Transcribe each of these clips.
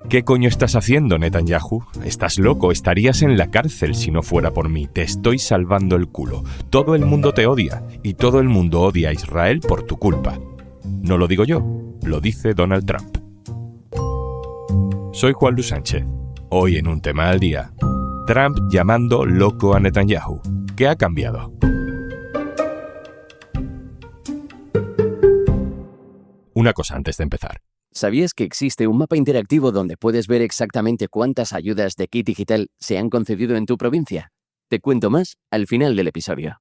¿Qué coño estás haciendo, Netanyahu? Estás loco, estarías en la cárcel si no fuera por mí. Te estoy salvando el culo. Todo el mundo te odia y todo el mundo odia a Israel por tu culpa. No lo digo yo, lo dice Donald Trump. Soy Juan Luis Sánchez. Hoy en Un Tema al Día, Trump llamando loco a Netanyahu. ¿Qué ha cambiado? Una cosa antes de empezar. ¿Sabías que existe un mapa interactivo donde puedes ver exactamente cuántas ayudas de Kit Digital se han concedido en tu provincia? Te cuento más al final del episodio.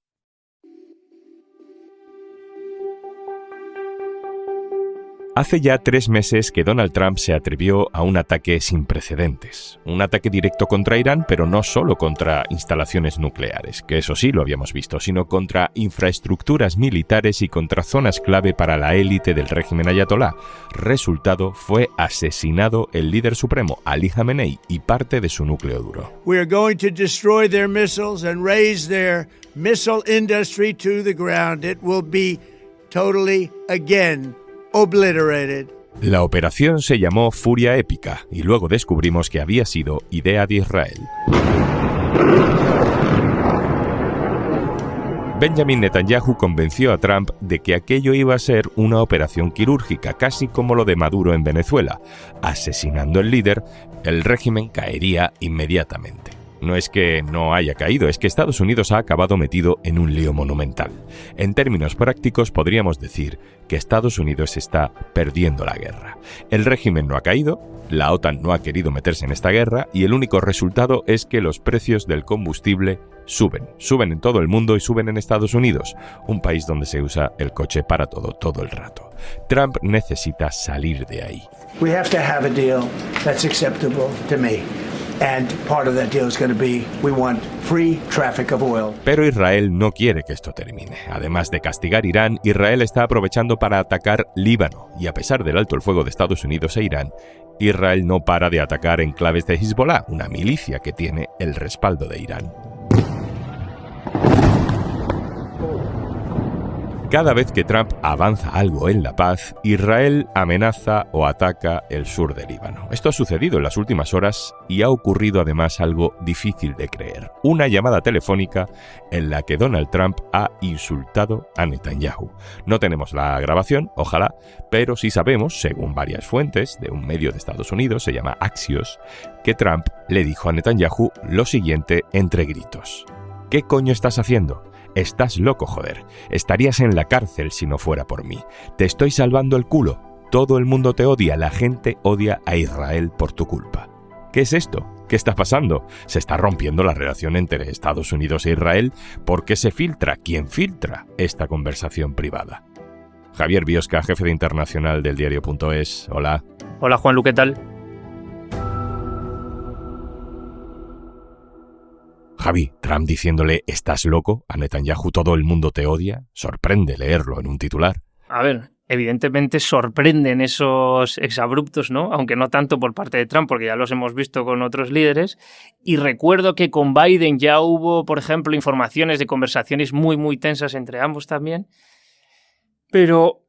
Hace ya 3 meses que Donald Trump se atrevió a un ataque sin precedentes. Un ataque directo contra Irán, pero no solo contra instalaciones nucleares, que eso sí lo habíamos visto, sino contra infraestructuras militares y contra zonas clave para la élite del régimen ayatolá. Resultado, fue asesinado el líder supremo, Ali Khamenei, y parte de su núcleo duro. We are going to destroy their missiles and raise their missile industry to the ground. It will be totally, again, obliterated. La operación se llamó Furia Épica y luego descubrimos que había sido idea de Israel. Benjamin Netanyahu convenció a Trump de que aquello iba a ser una operación quirúrgica, casi como lo de Maduro en Venezuela. Asesinando al líder, el régimen caería inmediatamente. No es que no haya caído, es que Estados Unidos ha acabado metido en un lío monumental. En términos prácticos podríamos decir que Estados Unidos está perdiendo la guerra. El régimen no ha caído, la OTAN no ha querido meterse en esta guerra y el único resultado es que los precios del combustible suben. Suben en todo el mundo y suben en Estados Unidos, un país donde se usa el coche para todo el rato. Trump necesita salir de ahí. We have to have a deal that's acceptable to me. And part of that deal is going to be, we want free traffic of oil. Pero Israel no quiere que esto termine. Además de castigar Irán, Israel está aprovechando para atacar Líbano. Y a pesar del alto el fuego de Estados Unidos e Irán, Israel no para de atacar enclaves de Hezbollah, una milicia que tiene el respaldo de Irán. Cada vez que Trump avanza algo en la paz, Israel amenaza o ataca el sur de Líbano. Esto ha sucedido en las últimas horas y ha ocurrido además algo difícil de creer. Una llamada telefónica en la que Donald Trump ha insultado a Netanyahu. No tenemos la grabación, ojalá, pero sí sabemos, según varias fuentes de un medio de Estados Unidos, se llama Axios, que Trump le dijo a Netanyahu lo siguiente entre gritos. ¿Qué coño estás haciendo? Estás loco, joder. Estarías en la cárcel si no fuera por mí. Te estoy salvando el culo. Todo el mundo te odia. La gente odia a Israel por tu culpa. ¿Qué es esto? ¿Qué está pasando? Se está rompiendo la relación entre Estados Unidos e Israel. ¿Por qué se filtra? ¿Quién filtra esta conversación privada? Javier Biosca, jefe de internacional del diario.es. Hola. Hola, Juanlu, ¿qué tal? Javi, Trump diciéndole «¿Estás loco?» a Netanyahu, todo el mundo te odia. Sorprende leerlo en un titular. A ver, evidentemente sorprenden esos exabruptos, ¿no? Aunque no tanto por parte de Trump, porque ya los hemos visto con otros líderes. Y recuerdo que con Biden ya hubo, por ejemplo, informaciones de conversaciones muy tensas entre ambos también. Pero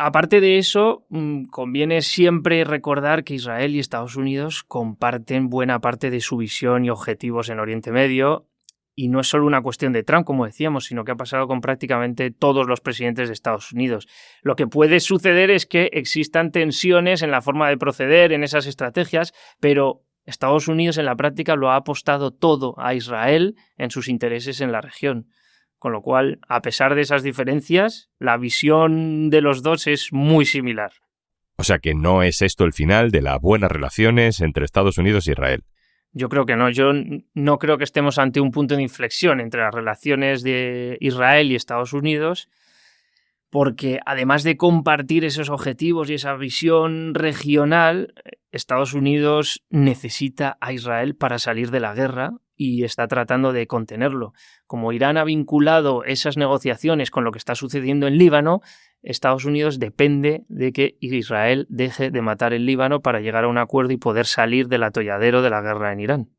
aparte de eso, conviene siempre recordar que Israel y Estados Unidos comparten buena parte de su visión y objetivos en Oriente Medio. Y no es solo una cuestión de Trump, como decíamos, sino que ha pasado con prácticamente todos los presidentes de Estados Unidos. Lo que puede suceder es que existan tensiones en la forma de proceder, en esas estrategias, pero Estados Unidos en la práctica lo ha apostado todo a Israel en sus intereses en la región. Con lo cual, a pesar de esas diferencias, la visión de los dos es muy similar. O sea que no es esto el final de las buenas relaciones entre Estados Unidos e Israel. Yo creo que no. Yo no creo que estemos ante un punto de inflexión entre las relaciones de Israel y Estados Unidos, porque además de compartir esos objetivos y esa visión regional, Estados Unidos necesita a Israel para salir de la guerra y está tratando de contenerlo. Como Irán ha vinculado esas negociaciones con lo que está sucediendo en Líbano, Estados Unidos depende de que Israel deje de matar el Líbano para llegar a un acuerdo y poder salir del atolladero de la guerra en Irán.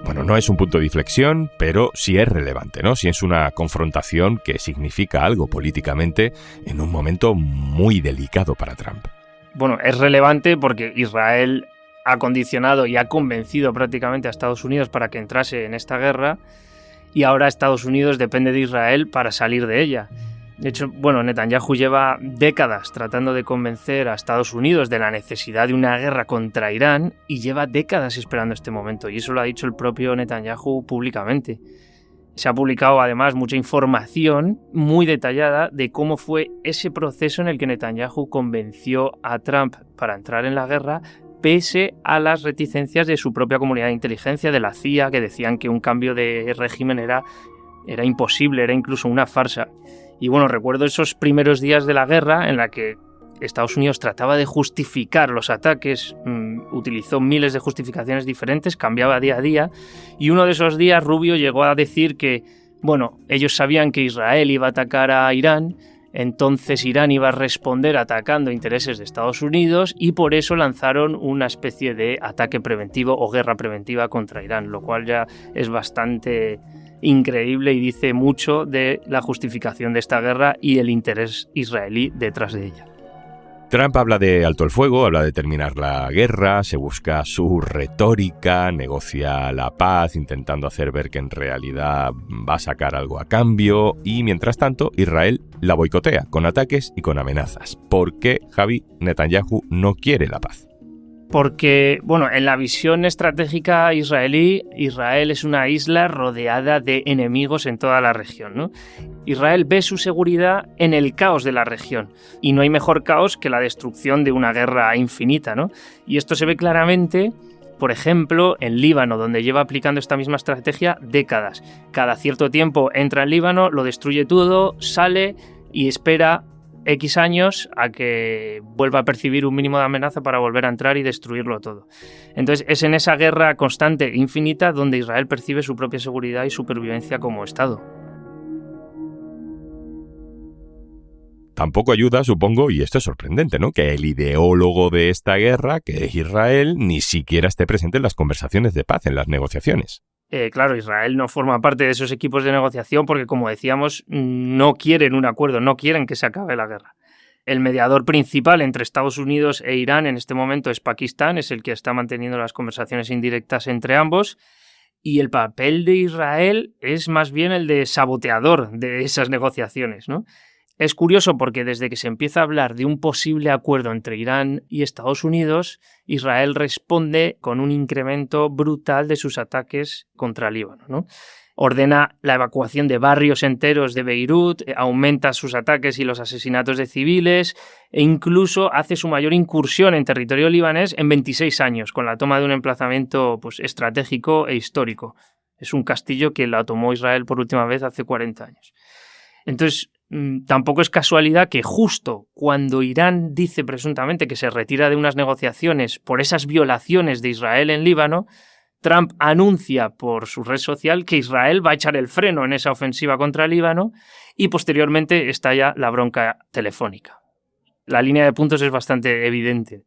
Bueno, no es un punto de inflexión, pero sí es relevante, ¿no? Sí es una confrontación que significa algo políticamente en un momento muy delicado para Trump. Bueno, es relevante porque Israel ha condicionado y ha convencido prácticamente a Estados Unidos para que entrase en esta guerra, y ahora Estados Unidos depende de Israel para salir de ella. De hecho, bueno, Netanyahu lleva décadas tratando de convencer a Estados Unidos de la necesidad de una guerra contra Irán y lleva décadas esperando este momento, y eso lo ha dicho el propio Netanyahu públicamente. Se ha publicado además mucha información muy detallada de cómo fue ese proceso en el que Netanyahu convenció a Trump para entrar en la guerra, pese a las reticencias de su propia comunidad de inteligencia, de la CIA, que decían que un cambio de régimen era imposible, era incluso una farsa. Y bueno, recuerdo esos primeros días de la guerra en la que Estados Unidos trataba de justificar los ataques, utilizó miles de justificaciones diferentes, cambiaba día a día, y uno de esos días Rubio llegó a decir que, bueno, ellos sabían que Israel iba a atacar a Irán, entonces Irán iba a responder atacando intereses de Estados Unidos, y por eso lanzaron una especie de ataque preventivo o guerra preventiva contra Irán, lo cual ya es bastante increíble y dice mucho de la justificación de esta guerra y el interés israelí detrás de ella. Trump habla de alto el fuego, habla de terminar la guerra, se busca su retórica, negocia la paz, intentando hacer ver que en realidad va a sacar algo a cambio, y mientras tanto Israel la boicotea con ataques y con amenazas. ¿Por qué, Javi, Netanyahu no quiere la paz? Porque, bueno, en la visión estratégica israelí, Israel es una isla rodeada de enemigos en toda la región, ¿no? Israel ve su seguridad en el caos de la región, y no hay mejor caos que la destrucción de una guerra infinita, ¿no? Y esto se ve claramente, por ejemplo, en Líbano, donde lleva aplicando esta misma estrategia décadas. Cada cierto tiempo entra en Líbano, lo destruye todo, sale y espera X años a que vuelva a percibir un mínimo de amenaza para volver a entrar y destruirlo todo. Entonces es en esa guerra constante e infinita donde Israel percibe su propia seguridad y supervivencia como Estado. Tampoco ayuda, supongo, y esto es sorprendente, ¿no?, que el ideólogo de esta guerra, que es Israel, ni siquiera esté presente en las conversaciones de paz, en las negociaciones. Claro, Israel no forma parte de esos equipos de negociación porque, como decíamos, no quieren un acuerdo, no quieren que se acabe la guerra. El mediador principal entre Estados Unidos e Irán en este momento es Pakistán, es el que está manteniendo las conversaciones indirectas entre ambos, y el papel de Israel es más bien el de saboteador de esas negociaciones, ¿no? Es curioso porque desde que se empieza a hablar de un posible acuerdo entre Irán y Estados Unidos, Israel responde con un incremento brutal de sus ataques contra Líbano, ¿no? Ordena la evacuación de barrios enteros de Beirut, aumenta sus ataques y los asesinatos de civiles, e incluso hace su mayor incursión en territorio libanés en 26 años, con la toma de un emplazamiento estratégico e histórico. Es un castillo que la tomó Israel por última vez hace 40 años. Entonces, tampoco es casualidad que justo cuando Irán dice presuntamente que se retira de unas negociaciones por esas violaciones de Israel en Líbano, Trump anuncia por su red social que Israel va a echar el freno en esa ofensiva contra Líbano, y posteriormente estalla la bronca telefónica. La línea de puntos es bastante evidente.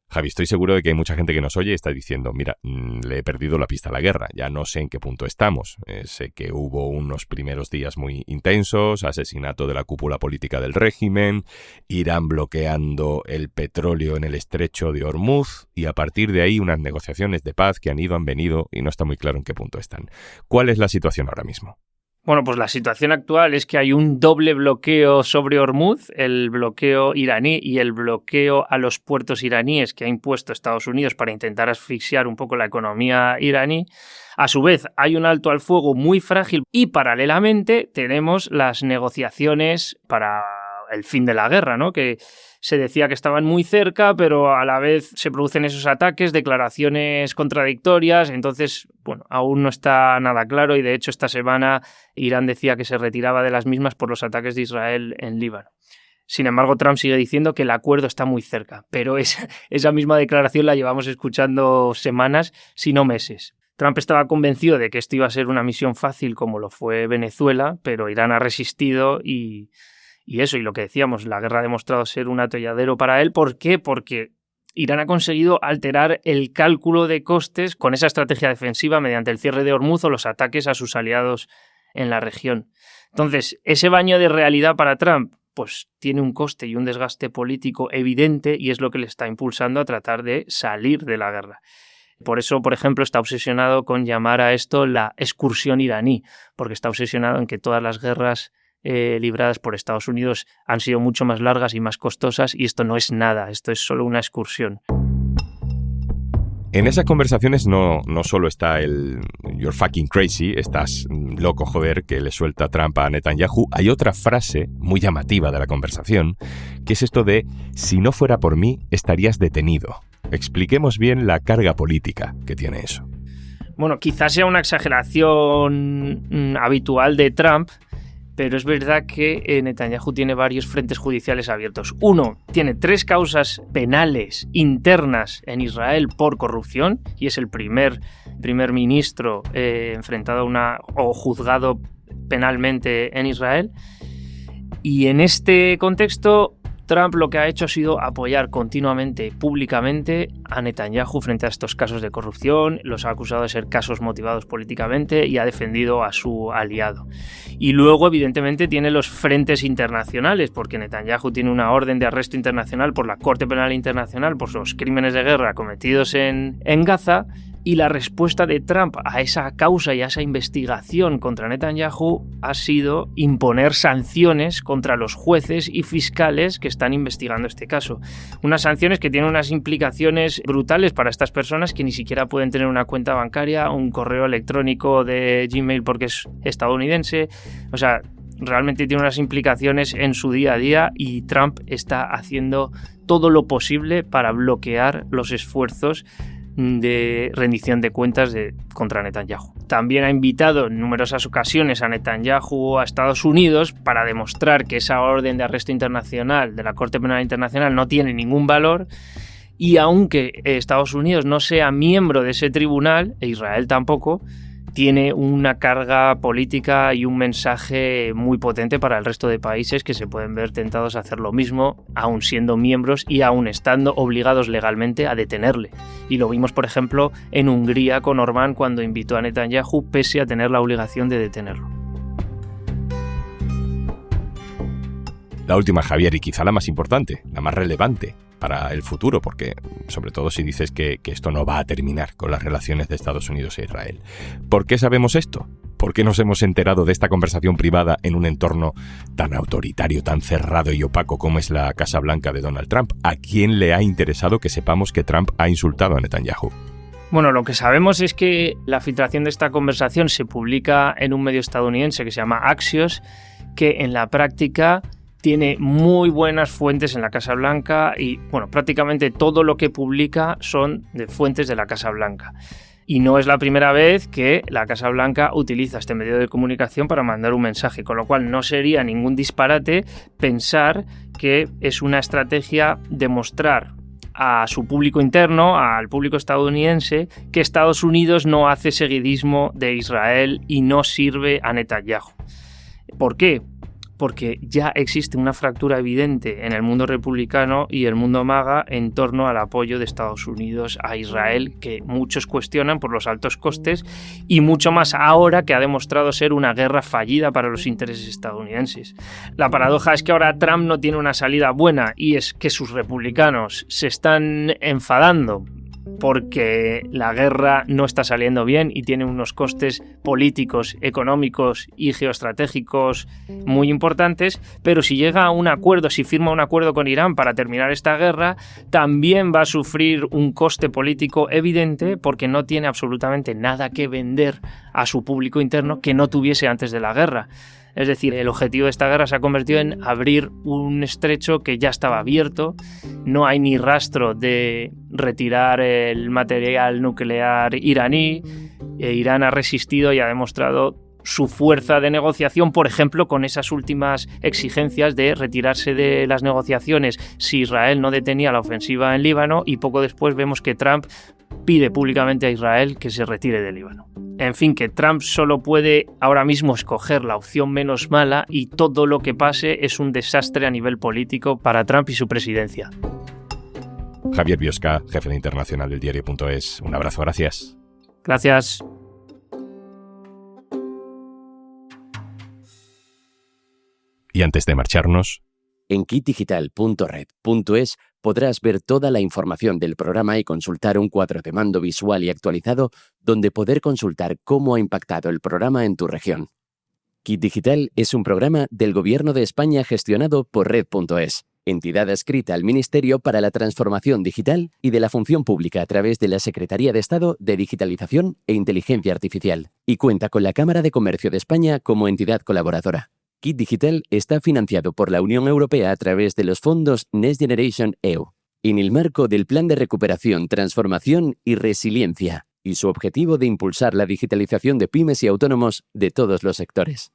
Javi, estoy seguro de que hay mucha gente que nos oye y está diciendo, mira, le he perdido la pista a la guerra, ya no sé en qué punto estamos. Sé que hubo unos primeros días muy intensos, asesinato de la cúpula política del régimen, Irán bloqueando el petróleo en el estrecho de Hormuz, y a partir de ahí unas negociaciones de paz que han ido, han venido, y no está muy claro en qué punto están. ¿Cuál es la situación ahora mismo? Bueno, pues la situación actual es que hay un doble bloqueo sobre Hormuz, el bloqueo iraní y el bloqueo a los puertos iraníes que ha impuesto Estados Unidos para intentar asfixiar un poco la economía iraní. A su vez, hay un alto al fuego muy frágil y paralelamente tenemos las negociaciones para el fin de la guerra, ¿no? Que se decía que estaban muy cerca, pero a la vez se producen esos ataques, declaraciones contradictorias, entonces, bueno, aún no está nada claro, y de hecho esta semana Irán decía que se retiraba de las mismas por los ataques de Israel en Líbano. Sin embargo, Trump sigue diciendo que el acuerdo está muy cerca, pero esa misma declaración la llevamos escuchando semanas, si no meses. Trump estaba convencido de que esto iba a ser una misión fácil como lo fue Venezuela, pero Irán ha resistido y lo que decíamos, la guerra ha demostrado ser un atolladero para él. ¿Por qué? Porque Irán ha conseguido alterar el cálculo de costes con esa estrategia defensiva mediante el cierre de Hormuz o los ataques a sus aliados en la región. Entonces, ese baño de realidad para Trump pues tiene un coste y un desgaste político evidente y es lo que le está impulsando a tratar de salir de la guerra. Por eso, por ejemplo, está obsesionado con llamar a esto la excursión iraní, porque está obsesionado en que todas las guerras libradas por Estados Unidos han sido mucho más largas y más costosas y esto no es nada, esto es solo una excursión. En esas conversaciones no solo está el "you're fucking crazy", estás loco, joder, que le suelta Trump a Netanyahu. Hay otra frase muy llamativa de la conversación, que es esto de "si no fuera por mí, estarías detenido". Expliquemos bien la carga política que tiene eso. Bueno, quizás sea una exageración habitual de Trump, pero es verdad que Netanyahu tiene varios frentes judiciales abiertos. Uno, tiene 3 causas penales internas en Israel por corrupción y es el primer ministro enfrentado o juzgado penalmente en Israel. Y en este contexto, Trump lo que ha hecho ha sido apoyar continuamente, públicamente, a Netanyahu frente a estos casos de corrupción, los ha acusado de ser casos motivados políticamente y ha defendido a su aliado. Y luego, evidentemente, tiene los frentes internacionales, porque Netanyahu tiene una orden de arresto internacional por la Corte Penal Internacional por los crímenes de guerra cometidos en Gaza. Y la respuesta de Trump a esa causa y a esa investigación contra Netanyahu ha sido imponer sanciones contra los jueces y fiscales que están investigando este caso. Unas sanciones que tienen unas implicaciones brutales para estas personas que ni siquiera pueden tener una cuenta bancaria, un correo electrónico de Gmail porque es estadounidense. O sea, realmente tiene unas implicaciones en su día a día y Trump está haciendo todo lo posible para bloquear los esfuerzos de rendición de cuentas contra Netanyahu. También ha invitado en numerosas ocasiones a Netanyahu a Estados Unidos para demostrar que esa orden de arresto internacional de la Corte Penal Internacional no tiene ningún valor y aunque Estados Unidos no sea miembro de ese tribunal, e Israel tampoco, tiene una carga política y un mensaje muy potente para el resto de países que se pueden ver tentados a hacer lo mismo, aun siendo miembros y aun estando obligados legalmente a detenerle. Y lo vimos, por ejemplo, en Hungría con Orbán cuando invitó a Netanyahu pese a tener la obligación de detenerlo. La última, Javier, y quizá la más importante, la más relevante para el futuro, porque sobre todo si dices que esto no va a terminar con las relaciones de Estados Unidos e Israel. ¿Por qué sabemos esto? ¿Por qué nos hemos enterado de esta conversación privada en un entorno tan autoritario, tan cerrado y opaco como es la Casa Blanca de Donald Trump? ¿A quién le ha interesado que sepamos que Trump ha insultado a Netanyahu? Bueno, lo que sabemos es que la filtración de esta conversación se publica en un medio estadounidense que se llama Axios, que en la práctica tiene muy buenas fuentes en la Casa Blanca y, bueno, prácticamente todo lo que publica son de fuentes de la Casa Blanca. Y no es la primera vez que la Casa Blanca utiliza este medio de comunicación para mandar un mensaje, con lo cual no sería ningún disparate pensar que es una estrategia de mostrar a su público interno, al público estadounidense, que Estados Unidos no hace seguidismo de Israel y no sirve a Netanyahu. ¿Por qué? Porque ya existe una fractura evidente en el mundo republicano y el mundo MAGA en torno al apoyo de Estados Unidos a Israel, que muchos cuestionan por los altos costes y mucho más ahora que ha demostrado ser una guerra fallida para los intereses estadounidenses. La paradoja es que ahora Trump no tiene una salida buena y es que sus republicanos se están enfadando porque la guerra no está saliendo bien y tiene unos costes políticos, económicos y geoestratégicos muy importantes, pero si llega a un acuerdo, si firma un acuerdo con Irán para terminar esta guerra, también va a sufrir un coste político evidente porque no tiene absolutamente nada que vender a su público interno que no tuviese antes de la guerra. Es decir, el objetivo de esta guerra se ha convertido en abrir un estrecho que ya estaba abierto. No hay ni rastro de retirar el material nuclear iraní. Irán ha resistido y ha demostrado su fuerza de negociación, por ejemplo, con esas últimas exigencias de retirarse de las negociaciones si Israel no detenía la ofensiva en Líbano, y poco después vemos que Trump pide públicamente a Israel que se retire de Líbano. En fin, que Trump solo puede ahora mismo escoger la opción menos mala y todo lo que pase es un desastre a nivel político para Trump y su presidencia. Javier Biosca, jefe de internacional del diario.es. Un abrazo, gracias. Gracias. Y antes de marcharnos, En kitdigital.red.es podrás ver toda la información del programa y consultar un cuadro de mando visual y actualizado donde poder consultar cómo ha impactado el programa en tu región. Kit Digital es un programa del Gobierno de España gestionado por Red.es, entidad adscrita al Ministerio para la Transformación Digital y de la Función Pública a través de la Secretaría de Estado de Digitalización e Inteligencia Artificial, y cuenta con la Cámara de Comercio de España como entidad colaboradora. Kit Digital está financiado por la Unión Europea a través de los fondos Next Generation EU, en el marco del Plan de Recuperación, Transformación y Resiliencia, y su objetivo de impulsar la digitalización de pymes y autónomos de todos los sectores.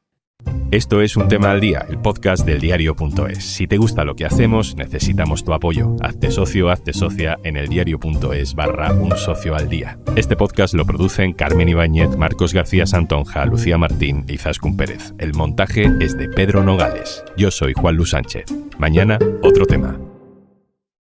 Esto es Un Tema al Día, el podcast del diario.es. Si te gusta lo que hacemos, necesitamos tu apoyo. Hazte socio, hazte socia en eldiario.es/Un Socio al Día. Este podcast lo producen Carmen Ibáñez, Marcos García Santonja, Lucía Martín y Zaskun Pérez. El montaje es de Pedro Nogales. Yo soy Juan Luis Sánchez. Mañana, otro tema.